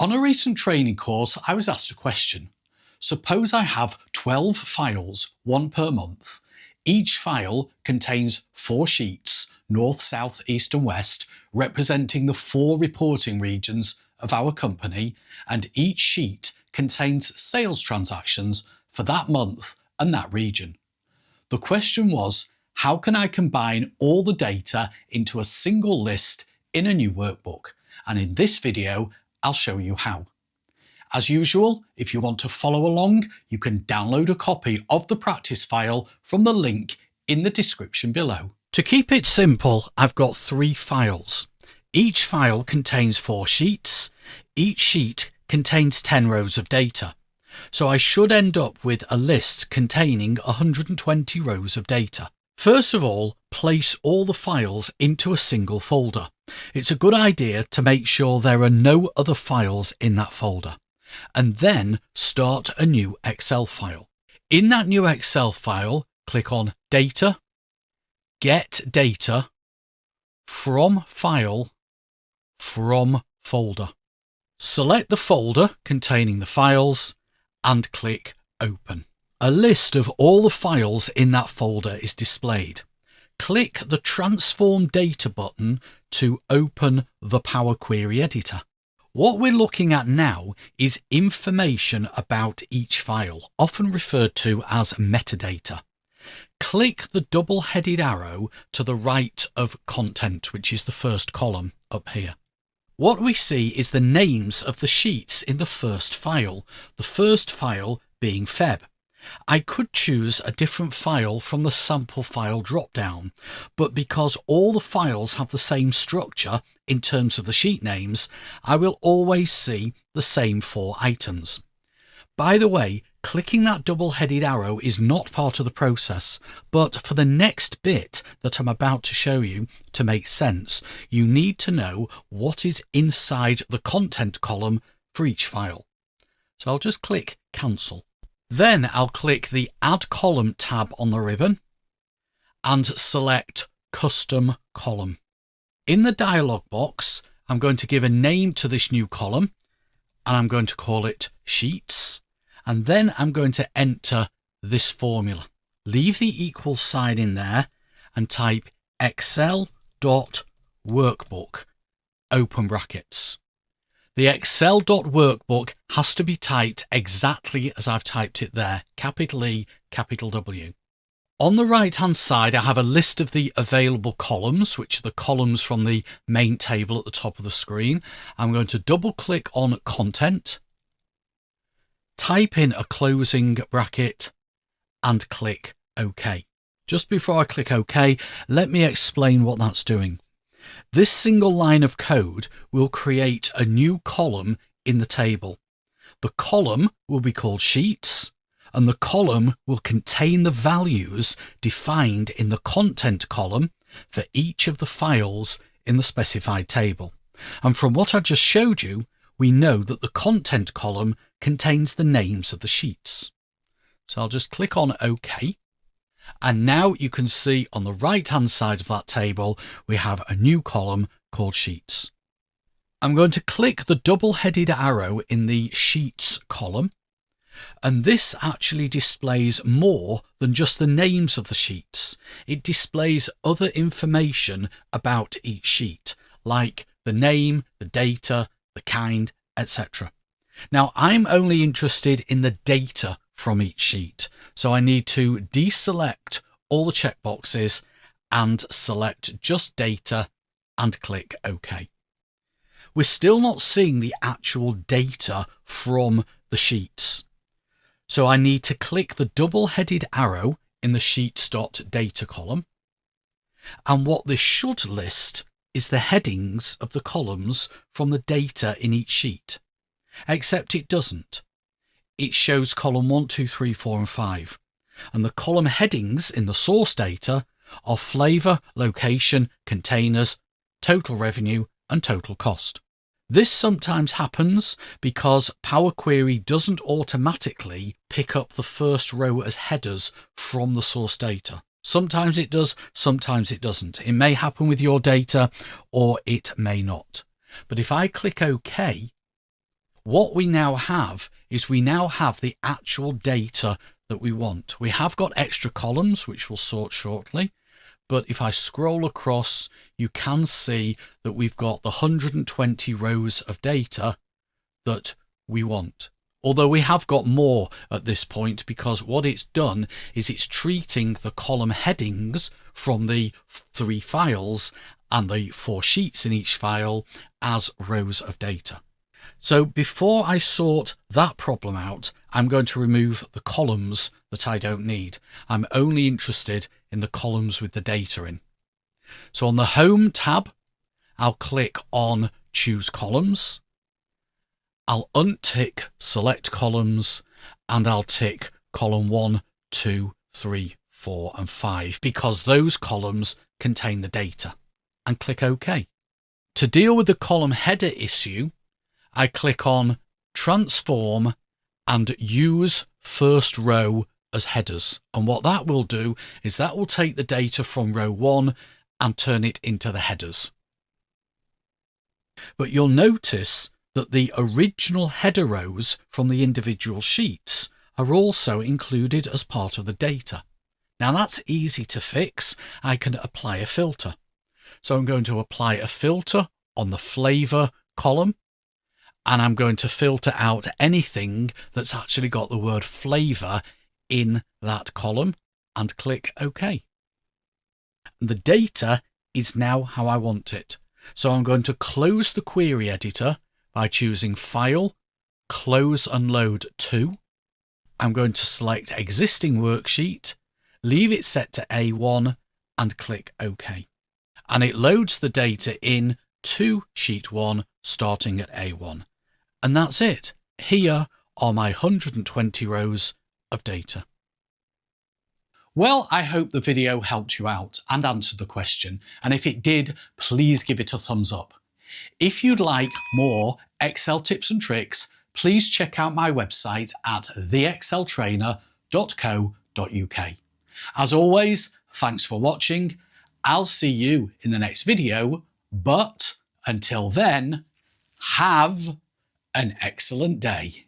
On a recent training course, I was asked a question. Suppose I have 12 files, one per month. Each file contains 4 sheets, north, south, east and west, representing the 4 reporting regions of our company, and each sheet contains sales transactions for that month and that region. The question was, how can I combine all the data into a single list in a new workbook? And in this video, I'll show you how. As usual, if you want to follow along, you can download a copy of the practice file from the link in the description below. To keep it simple, I've got 3 files. Each file contains 4 sheets. Each sheet contains 10 rows of data. So I should end up with a list containing 120 rows of data. First of all, place all the files into a single folder. It's a good idea to make sure there are no other files in that folder. And then start a new Excel file. In that new Excel file, click on Data, Get Data, From File, From Folder. Select the folder containing the files and click Open. A list of all the files in that folder is displayed. Click the Transform Data button to open the Power Query editor. What we're looking at now is information about each file, often referred to as metadata. Click the double-headed arrow to the right of Content, which is the first column up here. What we see is the names of the sheets in the first file being Feb. I could choose a different file from the sample file drop-down, but because all the files have the same structure in terms of the sheet names, I will always see the same 4 items. By the way, clicking that double-headed arrow is not part of the process, but for the next bit that I'm about to show you to make sense, you need to know what is inside the content column for each file. So I'll just click Cancel. Then I'll click the Add Column tab on the ribbon and select Custom Column. In the dialog box, I'm going to give a name to this new column and I'm going to call it Sheets, and then I'm going to enter this formula. Leave the equal sign in there and type Excel.Workbook, open brackets. The Excel.Workbook has to be typed exactly as I've typed it there, capital E, capital W. On the right hand side I have a list of the available columns, which are the columns from the main table at the top of the screen. I'm going to double click on Content, type in a closing bracket and click OK. Just before I click OK, let me explain what that's doing. This single line of code will create a new column in the table. The column will be called Sheets, and the column will contain the values defined in the content column for each of the files in the specified table. And from what I just showed you, we know that the content column contains the names of the sheets. So I'll just click on OK. And now you can see on the right hand side of that table we have a new column called Sheets. I'm going to click the double-headed arrow in the Sheets column, and this actually displays more than just the names of the sheets. It displays other information about each sheet, like the name, the data, the kind, etc. Now I'm only interested in the data from each sheet, so I need to deselect all the checkboxes and select just data and click OK. We're still not seeing the actual data from the sheets, so I need to click the double-headed arrow in the Sheets.data column, and what this should list is the headings of the columns from the data in each sheet, except it doesn't. It shows column 1, 2, 3, 4 and 5, and the column headings in the source data are flavour, location, containers, total revenue and total cost. This sometimes happens because Power Query doesn't automatically pick up the first row as headers from the source data. Sometimes it does, sometimes it doesn't. It may happen with your data or it may not. But if I click OK, what we now have is we now have the actual data that we want. We have got extra columns, which we'll sort shortly. But if I scroll across, you can see that we've got the 120 rows of data that we want. Although we have got more at this point, because what it's done is it's treating the column headings from the 3 files and the 4 sheets in each file as rows of data. So before I sort that problem out, I'm going to remove the columns that I don't need. I'm only interested in the columns with the data in. So on the Home tab, I'll click on Choose Columns. I'll untick Select Columns, and I'll tick column 1, 2, 3, 4 and 5 because those columns contain the data, and click OK. To deal with the column header issue, I click on Transform and Use First Row as Headers. And what that will do is that will take the data from row 1 and turn it into the headers. But you'll notice that the original header rows from the individual sheets are also included as part of the data. Now that's easy to fix. I can apply a filter. So I'm going to apply a filter on the Flavour column, and I'm going to filter out anything that's actually got the word flavour in that column and click OK. The data is now how I want it. So I'm going to close the query editor by choosing File, Close and Load To. I'm going to select Existing Worksheet, leave it set to A1 and click OK. And it loads the data in to Sheet 1 starting at A1. And that's it. Here are my 120 rows of data. Well, I hope the video helped you out and answered the question. And if it did, please give it a thumbs up. If you'd like more Excel tips and tricks, please check out my website at theexceltrainer.co.uk. As always, thanks for watching. I'll see you in the next video, but until then, have an excellent day.